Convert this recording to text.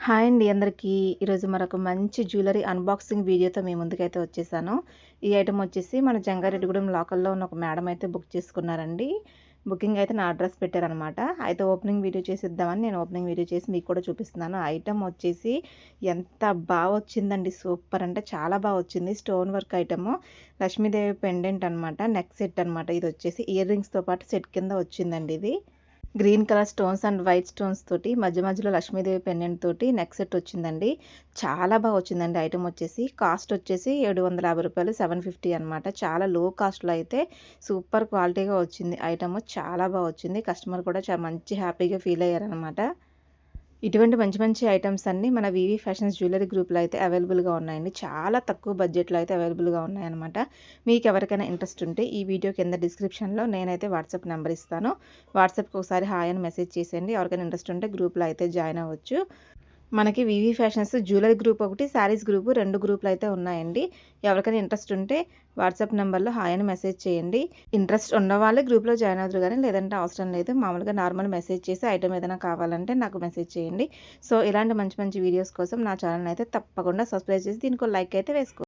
Hi అండి అందరికీ. ఈరోజు మరొక మంచి జ్యువెలరీ అన్బాక్సింగ్ వీడియోతో మీ ముందుకైతే వచ్చేసాను. ఈ ఐటెమ్ వచ్చేసి మన జంగారెడ్డిగూడెం లోకల్‌లో ఉన్న ఒక మేడం అయితే బుక్ చేసుకున్నారండి. బుకింగ్ అయితే నా అడ్రస్ పెట్టారనమాట. అయితే ఓపెనింగ్ వీడియో చేసిద్దామని నేను ఓపెనింగ్ వీడియో చేసి మీకు కూడా చూపిస్తున్నాను. ఐటెమ్ వచ్చేసి ఎంత బాగా వచ్చిందండి. సూపర్ అంటే చాలా బాగా వచ్చింది. Stone work item. Lakshmidevi pendant అనమాట. నెక్ సెట్ అనమాట. ఇది వచ్చేసి ఇయర్ రింగ్స్‌తో పాటు సెట్ కింద వచ్చిందండి ఇది. Green colour stones and white stones తోటి మధ్య మధ్యలో లక్ష్మీదేవి పెండెంట్ తోటి నెక్ సెట్ వచ్చిందండి. చాలా బాగా వచ్చిందండి ఐటెమ్ వచ్చేసి. కాస్ట్ వచ్చేసి రూ. 750 750 అనమాట. చాలా లో కాస్ట్‌లో అయితే సూపర్ క్వాలిటీగా వచ్చింది ఐటెమ్. చాలా బాగా వచ్చింది. కస్టమర్ కూడా మంచి హ్యాపీగా ఫీల్ అయ్యారనమాట. ఇటువంటి మంచి మంచి ఐటెమ్స్ అన్నీ మన వివి ఫ్యాషన్స్ జ్యువెలరీ గ్రూప్‌లో అయితే అవైలబుల్‌గా ఉన్నాయండి. చాలా తక్కువ బడ్జెట్‌లో అయితే అవైలబుల్‌గా ఉన్నాయన్నమాట. మీకు ఎవరికైనా ఇంట్రెస్ట్ ఉంటే ఈ వీడియో కింద డిస్క్రిప్షన్‌లో నేనైతే వాట్సాప్ నెంబర్ ఇస్తాను. వాట్సాప్‌కి ఒకసారి హాయ్ అని మెసేజ్ చేసేయండి. ఎవరికైనా ఇంట్రెస్ట్ ఉంటే గ్రూప్‌లో అయితే జాయిన్ అవ్వచ్చు. మనకి వివి ఫ్యాషన్స్ జ్యువెలరీ గ్రూప్ ఒకటి, శారీస్ గ్రూపు 2 గ్రూపులు అయితే ఉన్నాయండి. ఎవరికైనా ఇంట్రెస్ట్ ఉంటే వాట్సాప్ నెంబర్‌లో హాయ్ అని మెసేజ్ చేయండి. ఇంట్రెస్ట్ ఉన్నవాళ్ళే గ్రూప్‌లో జాయిన్ అవుదురు గానీ, లేదంటే అవసరం లేదు. మామూలుగా నార్మల్ మెసేజ్ చేసి ఐటెమ్ ఏదైనా కావాలంటే నాకు మెసేజ్ చేయండి. సో, ఇలాంటి మంచి మంచి వీడియోస్ కోసం నా ఛానల్‌ని అయితే తప్పకుండా సబ్స్క్రైబ్ చేసి దీనికో లైక్ అయితే వేసుకోండి.